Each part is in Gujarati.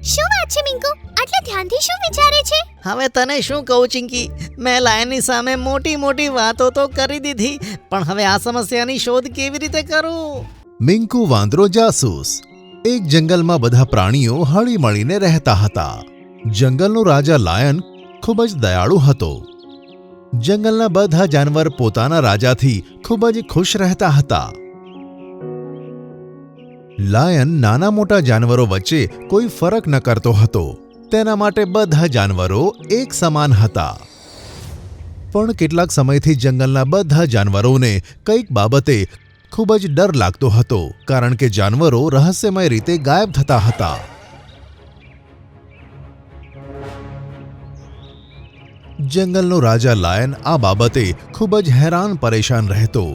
શું વાત છે મિંકુ? આટલા ધ્યાનથી શું વિચારે છે? હવે તને શું કહું ચિંકી, મેં લાયનની સામે મોટી મોટી વાતો તો કરી દીધી, પણ હવે આ સમસ્યાની શોધ કેવી રીતે કરું? મિંકુ વાંદરો જાસૂસ. એક જંગલમાં બધા પ્રાણીઓ હળીમળીને રહેતા હતા. જંગલનો રાજા લાયન ખૂબ જ દયાળુ હતો. જંગલના બધા જાનવર પોતાના રાજાથી ખૂબ જ ખુશ રહેતા હતા. લાયન નાના મોટા જાનવરો વચ્ચે કોઈ ફરક ન કરતો હતો. તેના માટે બધા જાનવરો એક સમાન હતા. પણ કેટલાક સમયથી જંગલના બધા જાનવરોને કંઈક બાબતે ખૂબ જ ડર લાગતો હતો, કારણ કે જાનવરો રહસ્યમય રીતે ગાયબ થતા હતા. જંગલનો રાજા લાયન આ બાબતે ખૂબ જ હેરાન પરેશાન રહેતો.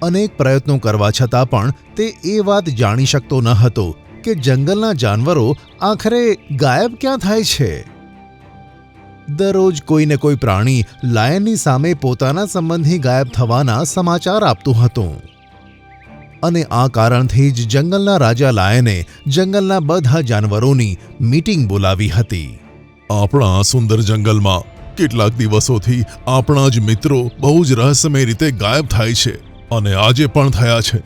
અનેક પ્રયત્નો કરવા છતાં પણ તે એ વાત જાણી શકતો ન હતો કે જંગલના જાનવરો આખરે ગાયબ ક્યાં થાય છે. દરરોજ કોઈને કોઈ પ્રાણી લાયનની સામે પોતાના સંબંધી ગાયબ થવાના સમાચાર આપતું હતું. અને આ કારણથી જ જંગલના રાજા લાયને જંગલના બધા જાનવરોની મીટિંગ બોલાવી હતી. આપણા આ સુંદર જંગલમાં કેટલાક દિવસોથી આપણા જ મિત્રો બહુ જ રહસ્યમય રીતે ગાયબ થાય છે, અને આજે પણ થયા છે.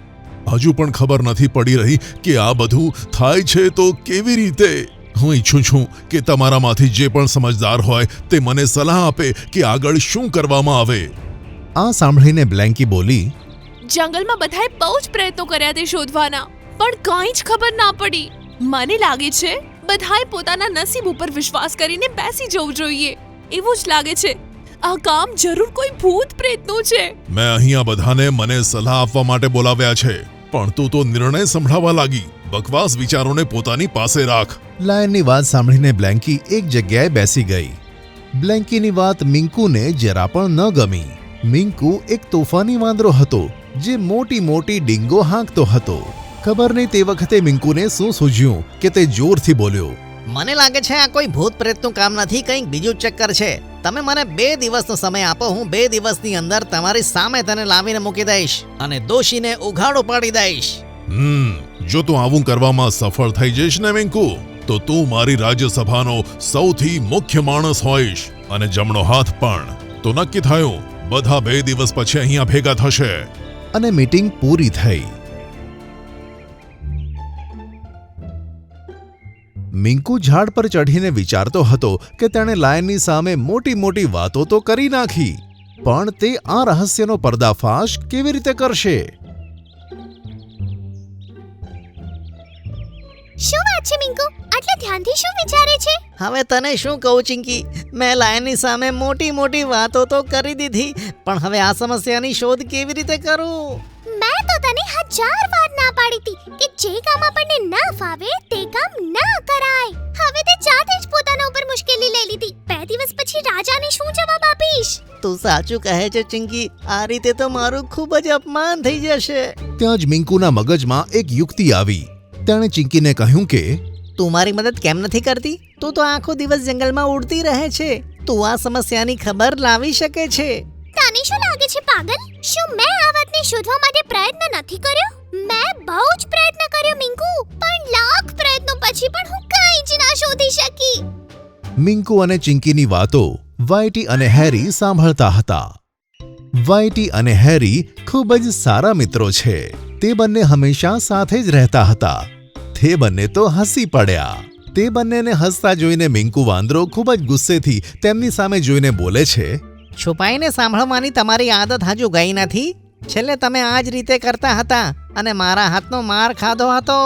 હજુ પણ ખબર નથી પડી રહી કે આ બધું થાય છે તો કેવી રીતે. હું ઈચ્છું છું કે તમારામાંથી જે પણ સમજદાર હોય તે મને સલાહ આપે કે આગળ શું કરવામાં આવે. આ સાંભળીને બ્લેન્કી બોલી, જંગલમાં બધાએ બહુ જ પ્રયત્નો કર્યા તે શોધવાના, પણ કાંઈ જ ખબર ના પડી. મને લાગે છે બધાએ પોતાના નસીબ ઉપર વિશ્વાસ કરીને બેસી જવું જોઈએ. એવું જ લાગે છે આ કામ જરૂર કોઈ ભૂત પ્રેતનું છે. મેં અહીંયા બધાને મને સલાહ આપવા માટે બોલાવ્યા છે, પણ તું તો નિર્ણય સંભળાવવા લાગી. બકવાસ વિચારોને પોતાની પાસે રાખ. લાયનની વાત સાંભળીને બ્લેન્કી એક જગ્યાએ બેસી ગઈ. બ્લેન્કીની વાત મિંકુને જરા પણ ન ગમી. મિંકુ એક તોફાની વાંદરો હતો જે મોટી મોટી ડીંગો હાંકતો હતો. ખબર નહીં તે વખતે મિંકુને શું સૂઝ્યું કે તે જોરથી બોલ્યો, મને લાગે છે આ કોઈ ભૂત પ્રેતનું કામ નથી, કંઈક બીજું ચક્કર છે. તમે મને 2 દિવસનો સમય આપો, હું 2 દિવસની અંદર તમારી સામે તેને લાવીને મૂકી દઈશ અને દોષીને ઉઘાડો પાડી દઈશ. જો તું આવું કરવામાં સફળ થઈ જઈશ ને મિંકુ, તો તું મારી રાજ્યસભાનો સૌથી મુખ્ય માણસ હોઈશ, અને જમણો હાથ પણ. તો નક્કી થયું, બધા 2 દિવસ પછી અહીંયા ભેગા થશે. અને મીટિંગ પૂરી થઈ. મિંકુ ઝાડ પર ચઢીને વિચારતો હતો કે તેણે લાયનની સામે મોટી મોટી વાતો તો કરી નાખી, પણ તે આ રહસ્યનો પર્દાફાશ કેવી રીતે કરશે? શું વાત છે મિંકુ? આટલા ધ્યાનથી શું વિચારે છે? હવે તને શું કહું ચિંકી, મેં લાયનની સામે મોટી મોટી વાતો તો કરી દીધી, પણ હવે આ સમસ્યાની શોધ કેવી રીતે કરું? મેં તો તને 1000 વાર ના પાડી હતી કે જે કામ આપણને ના ફાવે તે કામ ના કરાય. હવે તે જાતે જ પોતાના ઉપર મુશ્કેલી લઈ લીધી. 2 દિવસ પછી રાજાને શું જવાબ આપીશ? તું સાચું કહે છે ચિંકી, આ રીતે તો મારું ખૂબ જ અપમાન થઈ જશે. ત્યાં જ મિંકુના મગજમાં એક યુક્તિ આવી. તેણે ચિંકીને કહ્યું કે, તું મારી મદદ કેમ નથી કરતી? તું તો આખો દિવસ જંગલમાં ઉડતી રહે છે. તું આ સમસ્યાની ખબર લાવી શકે છે. તને શું લાગે છે પાગલ? શું મેં આ વાતને શોધવા માટે પ્રયત્ન નથી કર્યો? મેં બહુ જ પ્રયત્ન કર્યો મિંકુ, પણ લાખ પ્રયત્નો પછી પણ હું કંઈ જ ના શોધી શકી. મિંકુ અને ચિંકીની વાતો વાઇટી અને હેરી સાંભળતા હતા. વાઇટી અને હેરી ખૂબ જ સારા મિત્રો છે. તે બંને હંમેશા સાથે જ રહેતા હતા. તે બંને તો હસી પડ્યા. તે બંનેને હસતા જોઈને મિંકુ વાંદરો ખૂબ જ ગુસ્સેથી તેમની સામે જોઈને બોલે છે, છુપાઈને સાંભળવાની તમારી આદત હજુ ગઈ નથી. છેલ્લે તમે આ જ રીતે કરતા હતા અને મારા હાથનો માર ખાધો હતો.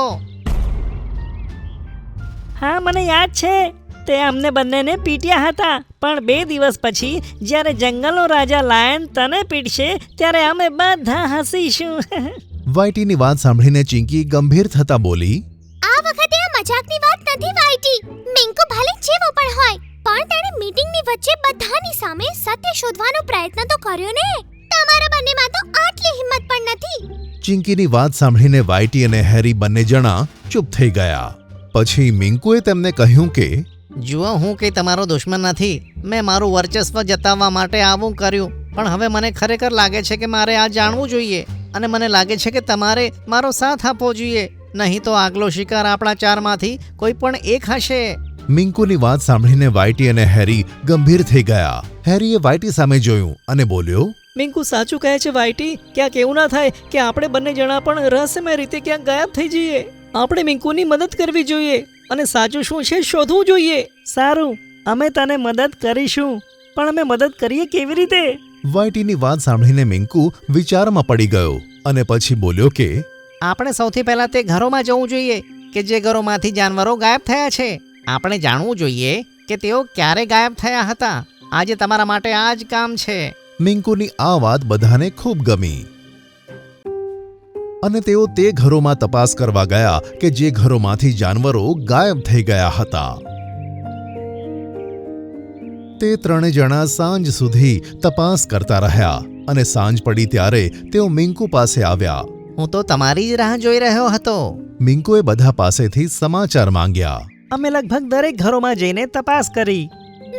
હા, મને યાદ છે. તે અમને બંનેને પીટ્યા હતા, પણ 2 દિવસ પછી જ્યારે જંગલનો રાજા લાયન તને પીટશે ત્યારે અમે બધા હસીશું. વાઇટીની વાત સાંભળીને ચિંકી ગંભીર થતા બોલી, આ વખતે આ મજાકની વાત નથી વાઈટી. મિંકુ ભલે જેવો પણ હોય, પણ તેણે મીટિંગની વચ્ચે બધાની સામે સત્ય શોધવાનો પ્રયત્ન તો કર્યો ને. તમારા બંનેમાં તો આટલી હિંમત પણ નથી. ચિંકીની વાત સાંભળીને વાઇટી અને હેરી બંને જણા ચૂપ થઈ ગયા. પછી મિંકુએ તેમને કહ્યું કે, જુઓ, હું કંઈ તમારો દુશ્મન નથી. મેં મારું વર્ચસ્વ જતાવવા માટે આવું કર્યું, પણ હવે મને ખરેખર લાગે છે કે મારે આ જાણવું જોઈએ, અને મને લાગે છે કે તમારે મારો સાથ આપવો જોઈએ. નહીં તો આગલો શિકાર આપણા ચારમાંથી કોઈ પણ એક હશે. મિંકુની વાત સાંભળીને વાઇટી અને હેરી ગંભીર થઈ ગયા. હેરીએ વાઇટી સામે જોયું અને બોલ્યો, મિંકુ સાચું કહે છે વાઈટી. ક્યાંક એવું ના થાય કે આપણે બંને જણા પણ રહસ્યમય રીતે ક્યાંક ગાયબ થઈ જઈએ. આપણે મિંકુની મદદ કરવી જોઈએ અને સાચું શું છે શોધવું જોઈએ. સારું, અમે તને મદદ કરીશું, પણ અમે મદદ કરીએ કેવી રીતે? વાઇટીની વાત સાંભળીને મિંકુ વિચારમાં પડી ગયો અને પછી બોલ્યો કે આપણે સૌથી પહેલા તે ઘરોમાં જવું જોઈએ કે જે ઘરોમાંથી જાનવરો ગાયબ થયા છે. આપણે જાણવું જોઈએ કે તેઓ ક્યારે ગાયબ થયા હતા. આજે તમારા માટે આ જ કામ છે. મિંકુની આ વાત બધાને ખૂબ ગમી અને તેઓ તે ઘરોમાં તપાસ કરવા ગયા કે જે ઘરોમાંથી જાનવરો ગાયબ થઈ ગયા હતા. તે ત્રણે જણા સાંજ સુધી તપાસ કરતા રહ્યા અને સાંજ પડી ત્યારે તેઓ મિંકુ પાસે આવ્યા. હું તો તમારી જ રાહ જોઈ રહ્યો હતો. મિંકુએ બધા પાસેથી સમાચાર માંગ્યા. અમે લગભગ દરેક ઘરોમાં જઈને તપાસ કરી.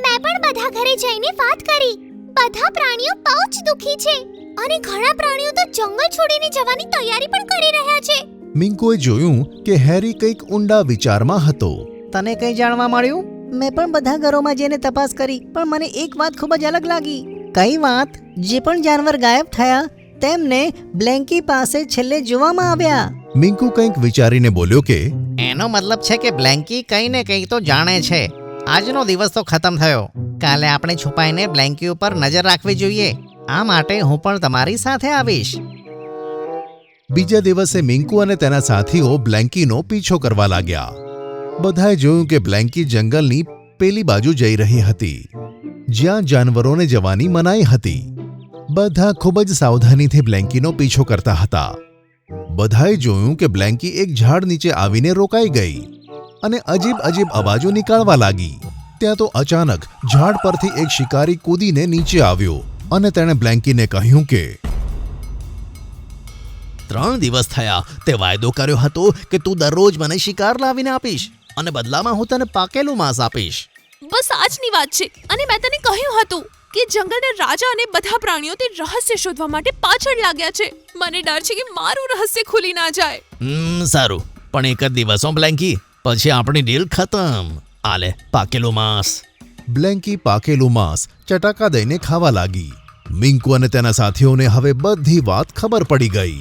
મેં પણ બધા ઘરે જઈને વાત કરી. બધા પ્રાણીઓ બહુ જ દુખી છે અને ઘણા પ્રાણીઓ તો જંગલ છોડીને જવાની તૈયારી પણ કરી રહ્યા છે. મિંકુએ જોયું કે હેરી કંઈક ઊંડા વિચારમાં હતો. તને કંઈ જાણવા મળ્યું? મેં પણ બધા ઘરોમાં જઈને તપાસ કરી, પણ મને એક વાત ખૂબ જ અલગ લાગી. કઈ વાત? જે પણ જાનવર ગાયબ થયા તેમને બ્લેન્કી પાસે છેલ્લે જોવામાં આવ્યા. મિંકુ કંઈક વિચારીને બોલ્યો કે એનો મતલબ છે કે બ્લેન્કી કંઈ ને કંઈ તો જાણે છે. આજનો દિવસ તો ખતમ થયો. કાલે આપણે છુપાઈને બ્લેન્કી ઉપર નજર રાખવી જોઈએ. આ માટે હું પણ તમારી સાથે આવીશ. બીજા દિવસે મિંકુ અને તેના સાથીઓ બ્લેન્કીનો પીછો કરવા લાગ્યા. બધાએ જોયું કે બ્લેન્કી જંગલની પેલી બાજુ જઈ રહી હતી, જ્યાં જાનવરોને જવાની મનાઈ હતી. બધા ખૂબ જ સાવધાનીથી બ્લેન્કીનો પીછો કરતા હતા. બધાએ જોયું કે બ્લેન્કી એક ઝાડ નીચે આવીને રોકાઈ ગઈ અને અજીબ અજીબ અવાજો નીકાળવા લાગી. ત્યાં તો અચાનક ઝાડ પરથી એક શિકારી કૂદીને નીચે આવ્યો અને તેણે બ્લેન્કીને કહ્યું કે 3 દિવસ થયા તે વાયદો કર્યો હતો કે તું દરરોજ મને શિકાર લાવીને આપીશ અને બદલામાં હું તને પાકેલું માંસ આપીશ. બસ આજની વાત છે. અને મેં તને કહ્યું હતું કે જંગલના રાજા અને બધા પ્રાણીઓ તે રહસ્ય શોધવા માટે પાછળ લાગ્યા છે. મને ડર છે કે મારું રહસ્ય ખુલી ના જાય. સારું, પણ એક જ દિવસ હો બ્લેન્કી, પછી આપણી ડીલ ખતમ. આલે પાકેલું માંસ. બ્લેન્કી પાકેલું માંસ ચટાકા દઈને ખાવા લાગી. મિંકુ અને તેના સાથીઓને હવે બધી વાત ખબર પડી ગઈ.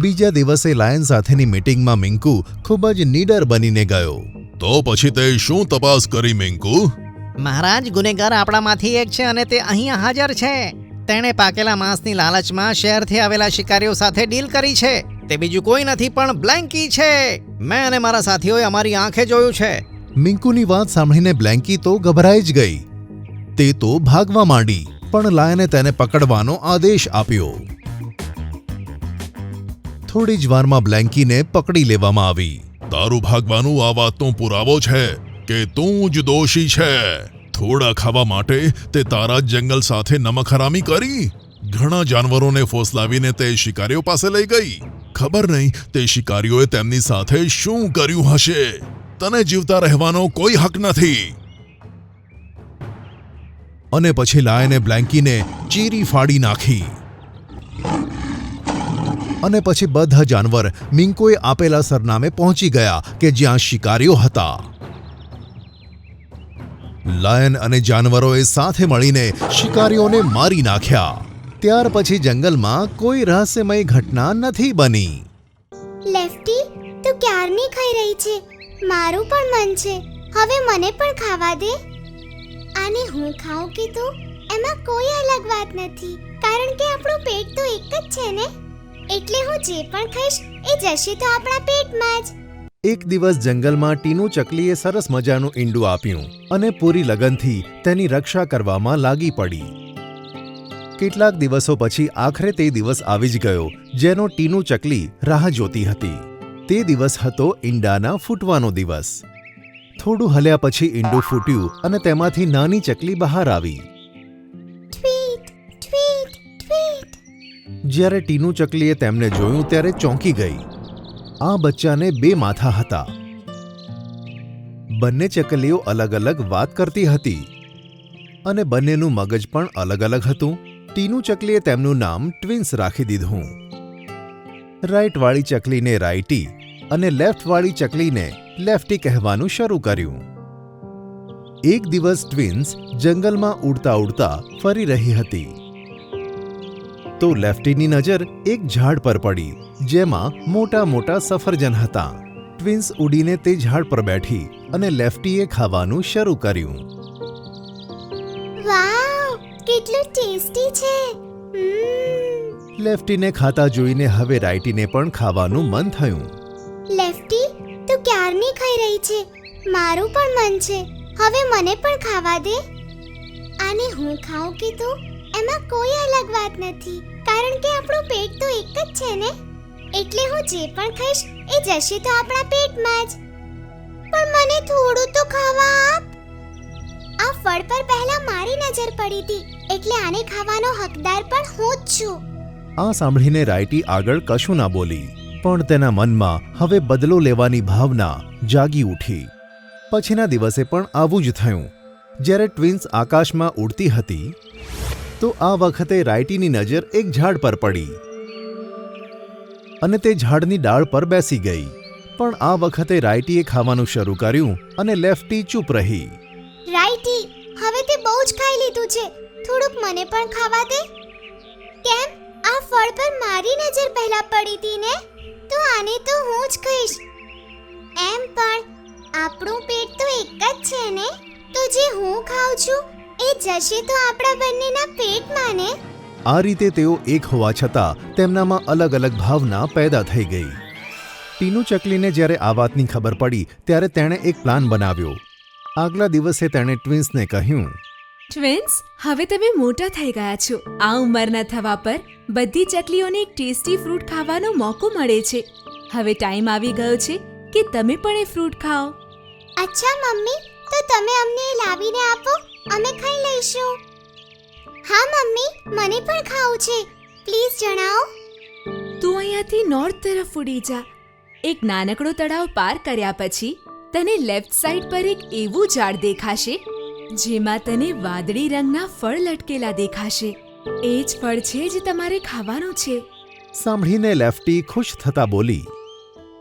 બીજા દિવસે લાયન સાથેની મીટિંગમાં મિંકુ ખૂબ જ નીડર બનીને ગયો. તો પછી તે શું તપાસ કરી મિંકુ? મહારાજ, ગુનેગાર આપણામાંથી એક છે અને તે અહીંયા હાજર છે. તેણે પાકેલા માંસની લાલચમાં શહેરથી આવેલા શિકારીઓ સાથે ડીલ કરી છે. તે બીજું કોઈ નથી પણ બ્લેન્કી છે. મેં અને મારા સાથીઓએ અમારી આંખે જોયું છે. મિંકુની વાત સાંભળીને બ્લેન્કી તો ગભરાઈ જ ગઈ. તે તો ભાગવા માંડી, પણ લાયને તેને પકડવાનો આદેશ આપ્યો. થોડી જ વારમાં બ્લેન્કીને પકડી લેવામાં આવી. તારું ભાગવાનું આ વાતનો પુરાવો છે કે તું જ દોષી છે. થોડા ખાવા માટે તે તારા જ જંગલ સાથે નમખરામી કરી. ઘણા જાનવરોને ફોસલાવીને તે શિકારીઓ પાસે લઈ ગઈ. ખબર નહીં તે શિકારીઓએ તેમની સાથે શું કર્યું હશે. તને જીવતા રહેવાનો કોઈ હક નથી. અને પછી લાયને બ્લેન્કીને ચીરી ફાડી નાખી. અને પછી બધા જાનવર મિંકુએ આપેલા સરનામે પહોંચી ગયા કે જ્યાં શિકારીઓ હતા. લાયન અને જાનવરોએ સાથે મળીને શિકારીઓને મારી નાખ્યા. ત્યાર પછી જંગલમાં કોઈ રહસ્યમય ઘટના નથી બની. લેફ્ટી, તું ક્યારની ખાઈ રહી છે? મારું પણ મન છે. હવે મને પણ ખાવા દે. આને હું ખાઉં કે તું, એમાં કોઈ અલગ વાત નથી, કારણ કે આપણું પેટ તો એક જ છે ને. એટલે હું જે પણ ખાઈશ એ જશે તો આપણા પેટમાં જ. એક દિવસ જંગલમાં ટીનું ચકલીએ સરસ મજાનું ઈંડું આપ્યું અને પૂરી લગનથી તેની રક્ષા કરવામાં લાગી પડી. કેટલાક દિવસો પછી આખરે તે દિવસ આવી જ ગયો જેનો ટીનું ચકલી રાહ જોતી હતી. તે દિવસ હતો ઈંડાના ફૂટવાનો દિવસ. થોડું હલ્યા પછી ઈંડું ફૂટ્યું અને તેમાંથી નાની ચકલી બહાર આવી. Tweet tweet tweet. જ્યારે ટીનું ચકલીએ તેમને જોયું ત્યારે ચોંકી ગઈ. આ બચ્ચાને 2 માથા હતા. બંને ચકલીઓ અલગ અલગ વાત કરતી હતી અને બંનેનું મગજ પણ અલગ અલગ હતું. ટીનું ચકલીએ તેમનું નામ ટ્વિન્સ રાખી દીધું. રાઈટવાળી ચકલીને રાઈટી અને લેફ્ટવાળી ચકલીને લેફ્ટી કહેવાનું શરૂ કર્યું. એક દિવસ ટ્વિન્સ જંગલમાં ઉડતા ઉડતા ફરી રહી હતી તો લેફ્ટીની નજર એક ઝાડ પર પડી જેમાં મોટા મોટા સફરજન હતા. ટ્વિન્સ ઉડીને તે ઝાડ પર બેઠી અને લેફ્ટીએ ખાવાનું શરૂ કર્યું. વાવ, કેટલું ટેસ્ટી છે. લેફ્ટીને ખાતા જોઈને હવે રાઇટીને પણ ખાવાનું મન થયું. લેફ્ટી, તું ક્યારની ખાઈ રહી છે? મારું પણ મન છે. હવે મને પણ ખાવા દે. આને હું ખાઉં કે તું, એમાં કોઈ અલગ વાત નથી, કારણ કે આપણું પેટ તો એક જ છે ને. એટલે હું જે પણ ખાઈશ એ જશે તો આપણા પેટમાં જ. પણ મને થોડું તો ખાવા આપ. આ ફળ પર પહેલા મારી નજર પડી હતી, એટલે આને ખાવાનો હકદાર પણ હું જ છું. આ સાંભળીને રાઇટી આગળ કશું ના બોલી, પણ તેના મનમાં હવે બદલો લેવાની ભાવના જાગી ઉઠી. પછીના દિવસે પણ આવું જ થયું. જ્યારે ટ્વિન્સ આકાશમાં ઉડતી હતી તો આ વખતે રાઇટીની નજર એક ઝાડ પર પડી અને તે ઝાડની ડાળ પર બેસી ગઈ. પણ આ વખતે રાઇટીએ ખાવાનું શરૂ કર્યું અને લેફ્ટી ચૂપ રહી. રાઈટી, હવે તે બહુ જ ખાઈ લીધું છે. થોડુંક મને પણ ખાવા દે. કેમ? આ ફળ પર મારી નજર પહેલા પડી હતી ને, તો આને તો હું જ ખાઈશ. એમ પણ આપણું પેટ તો એક જ છે ને, તો જે હું ખાઉં છું એ જશે તો આપણા બંનેના પેટમાં ને. આ રીતે તેઓ એક હોવા છતાં તેમનામાં અલગ અલગ ભાવના પેદા થઈ ગઈ. ટીનુ ચકલીને જ્યારે આ વાતની ખબર પડી ત્યારે તેણે એક પ્લાન બનાવ્યો. આગલા દિવસે તેણે ટ્વિન્સને કહ્યું, ટ્વિન્સ, હવે તમે મોટા થઈ ગયા છો. આ ઉંમરના થવા પર બધી ચકલીઓને એક ટેસ્ટી ફ્રૂટ ખાવાનો મોકો મળે છે. હવે ટાઈમ આવી ગયો છે કે તમે પણ એ ફ્રૂટ ખાઓ. અચ્છા મમ્મી, તો તમે અમને એ લાવીને આપો, અમે ખાઈ લઈશું. હા મમ્મી, મને પણ ખાવું છે. પ્લીઝ જણાવો. તું અહીંયાથી નોર્થ તરફ ઉડી જા. એક નાનકડો તળાવ પાર કર્યા પછી તને લેફ્ટ સાઈડ પર એક એવું ઝાડ દેખાશે જેમાં તને વાદળી રંગના ફળ લટકેલા દેખાશે. એ જ ફળ છે જે તમારે ખાવાનું છે. સાંભળીને લેફ્ટી ખુશ થતા બોલી,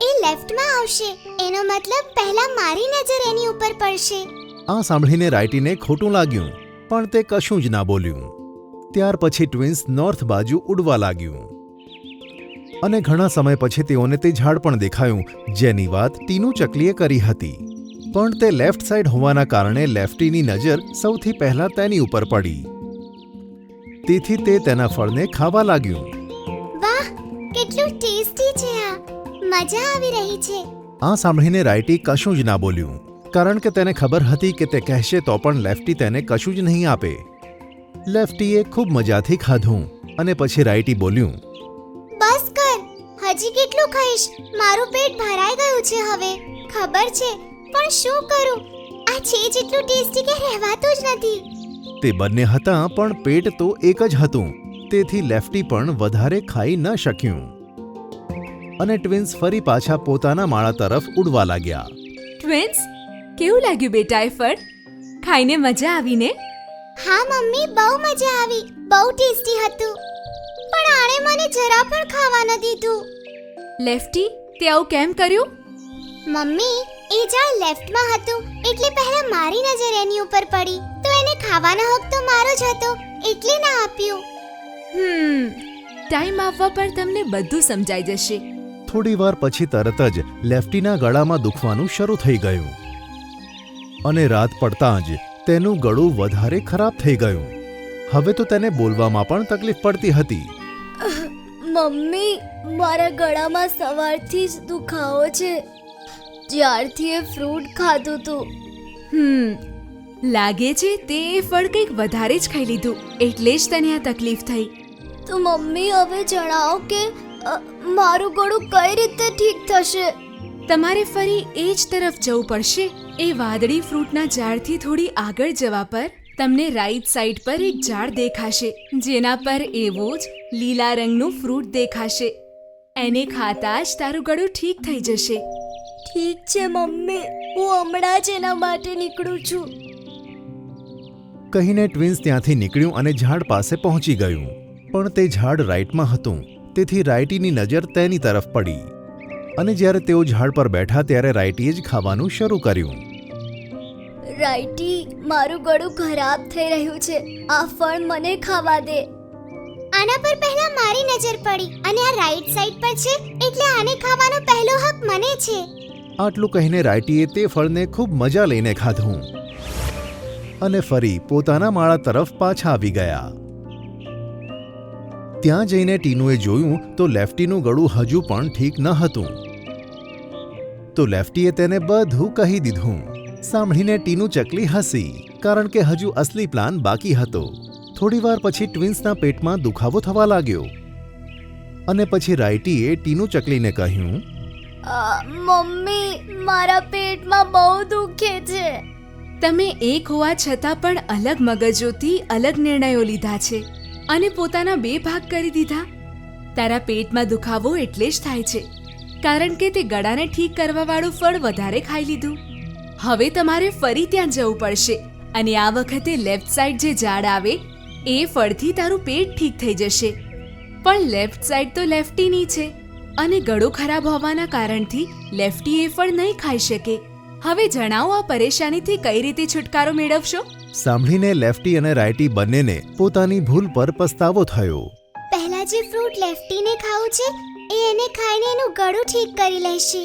એ લેફ્ટમાં આવશે, એનો મતલબ પહેલા મારી નજર એની ઉપર પડશે. આ સાંભળીને રાઇટીને ખોટું લાગ્યું, પણ તે કશું જ ના બોલ્યું. ત્યાર પછી ટ્વિન્સ નોર્થ બાજુ ઉડવા લાગ્યું અને ઘણા સમય પછી તેઓને તે ઝાડ પણ દેખાયું જેની વાત ટીનુ ચકલીએ કરી હતી. પણ તે લેફ્ટ સાઈડ હોવાના કારણે લેફ્ટીની નજર સૌથી પહેલા તેની ઉપર પડી. તેથી તે તેના ફળને ખાવા લાગ્યું. વાહ, કેટલું ટેસ્ટી છે આ. મજા આવી રહી છે. આ સાંભળીને રાઇટી કશું જ ના બોલ્યું, કારણ કે તેને ખબર હતી કે તે કહેશે તો પણ લેફ્ટી તેને કશું જ નહીં આપે. લેફ્ટીએ ખૂબ મજાથી ખાધું અને પછી રાઇટી બોલ્યું, બસ કર, હજી કેટલું ખાઈશ? મારું પેટ ભરાઈ ગયું છે હવે. ખબર છે, પણ શું કરું? આ છે જેટલું ટેસ્ટી કે રહેવાતું જ નથી. તે બંને હતા પણ પેટ તો એક જ હતું, તેથી લેફ્ટી પણ વધારે ખાઈ ન શક્યું અને ટ્વિન્સ ફરી પાછા પોતાના માળા તરફ ઉડવા લાગ્યા. ટ્વિન્સ, કેવું લાગ્યું બેટા એ ફળ? ખાઈને મજા આવી ને? હા મમ્મી, બહુ મજા આવી. બહુ ટેસ્ટી હતું. પણ આણે મને જરા પણ ખાવા ન દીધું. લેફ્ટી, તે આવું કેમ કર્યું? મમ્મી, એ ઝાડ લેફ્ટમાં હતું, એટલે પહેલા મારી નજર એની ઉપર પડી, તો એને ખાવાનો હક તો મારો જ હતો, એટલે ના આપ્યું. ટાઈમ આવવા પર તમને બધું સમજાઈ જશે. થોડી વાર પછી તરત જ લેફ્ટીના ગળામાં દુખવાનું શરૂ થઈ ગયું અને રાત પડતાં જ તેનું ગળું વધારે ખરાબ થઈ ગયું. હવે તો તેને બોલવામાં પણ તકલીફ પડતી હતી. મમ્મી, મારા ગળામાં સવારથી જ દુખાવો છે, જ્યારથી એ ફ્રૂટ ખાધું હતું. લાગે છે તે એ ફળ કંઈક વધારે જ ખાઈ લીધું, એટલે જ તને આ તકલીફ થઈ. તો મમ્મી, હવે જણાવો કે મારું ગળું કઈ રીતે ઠીક થશે? તમારે ફરી એ જ તરફ જવું પડશે. એ વાદળી ફ્રૂટના ઝાડથી થોડી આગળ જવા પર તમને રાઈટ સાઈડ પર એક ઝાડ દેખાશે જેના પર એવો જ લીલા રંગનું ફ્રૂટ દેખાશે. એને ખાતા જ તારું ગળું ઠીક થઈ જશે. ઠીક છે મમ્મી, હું હમણાં જ એના માટે નીકળું છું. કહીને ટ્વિન્સ ત્યાંથી નીકળ્યું અને ઝાડ પાસે પહોંચી ગયું. પણ તે ઝાડ રાઈટમાં હતું, તેથી રાઈટીની નજર તેની તરફ પડી. અને જ્યારે તેઓ ઝાડ પર બેઠા ત્યારે રાઇટીએ જ ખાવાનું શરૂ કર્યું. રાઈટી, મારું ગળું ખરાબ થઈ રહ્યું છે. આ ફળ મને ખાવા દે. આના પર પહેલા મારી નજર પડી અને આ રાઈટ સાઈડ પર છે એટલે આને ખાવાનો પહેલો હક મને છે. આટલું કહીને રાઇટીએ તે ફળને ખૂબ મજા લઈને ખાધું અને ફરી પોતાના માળા તરફ પાછા આવી ગયા. ત્યાં જઈને ટીનુએ જોયું તો લેફ્ટીનું ગળું હજુ પણ ઠીક ન હતું. તો લેફ્ટીએ તેને બધું કહી દીધું. સાંભળીને ટીનુ ચકલી હસી, કારણ કે હજુ અસલી પ્લાન બાકી હતો. થોડીવાર પછી ટ્વિન્સના પેટમાં દુખાવો થવા લાગ્યો અને પછી રાઇટીએ ટીનુ ચકલીને કહ્યું, મમ્મી, મારા પેટમાં બહુ દુખે છે. તમે એક હોવા છતાં પણ અલગ મગજોથી અલગ નિર્ણયો લીધા છે અને પોતાના બે ભાગ કરી દીધા. તારા પેટમાં દુખાવો એટલે જ થાય છે કારણ કે તે ગળાને ઠીક કરવાવાળું ફળ વધારે ખાઈ લીધું. હવે તમારે ફરી ત્યાં જવું પડશે અને આ વખતે લેફ્ટ સાઈડ જે ઝાડ આવે એ ફળથી તારું પેટ ઠીક થઈ જશે. પણ લેફ્ટ સાઈડ તો લેફ્ટીની છે અને ગળું ખરાબ હોવાના કારણથી લેફ્ટી એ ફળ નહીં ખાઈ શકે. હવે જણાવો, આ પરેશાનીથી કઈ રીતે છુટકારો મેળવશો? સાંભળીને લેફ્ટી અને રાઇટી બંનેને પોતાની ભૂલ પર પસ્તાવો થયો. પહેલા જે ફ્રૂટ લેફ્ટીને ખાવું છે એ એને ખાઈને એનું ગળું ઠીક કરી લેશે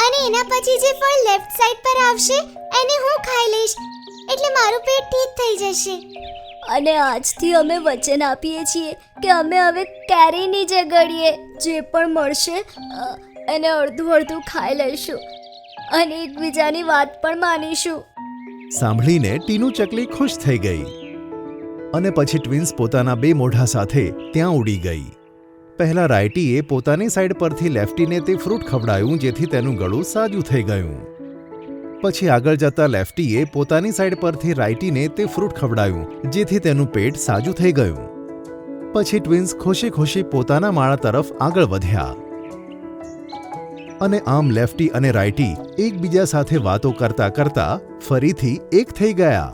અને એના પછી જે ફળ લેફ્ટ સાઈડ પર આવશે એને હું ખાઈ લઈશ એટલે મારું પેટ ઠીક થઈ જશે. અને આજથી અમે વચન આપીએ છીએ કે અમે હવે કેરીની જે ગળીએ જે પણ મળશે એને અડધું અડધું ખાઈ લઈશું અને એકબીજાની વાત પણ માનીશું. સાંભળીને ટીનુ ચકલી ખુશ થઈ ગઈ અને પછી ટ્વિન્સ પોતાના બે મોઢા સાથે ત્યાં ઉડી ગઈ. પહેલા રાઇટીએ પોતાની સાઈડ પરથી લેફ્ટીને તે ફ્રૂટ ખવડાયું જેથી તેનું ગળું સાજું થઈ ગયું. પછી આગળ જતા લેફ્ટીએ પોતાની સાઈડ પરથી રાઇટીને તે ફ્રૂટ ખવડાયું જેથી તેનું પેટ સાજું થઈ ગયું. પછી ટ્વિન્સ ખુશી ખુશી પોતાના માળા તરફ આગળ વધ્યા અને આમ લેફ્ટી અને રાઇટી એકબીજા સાથે વાતો કરતા કરતા ફરીથી એક થઈ ગયા.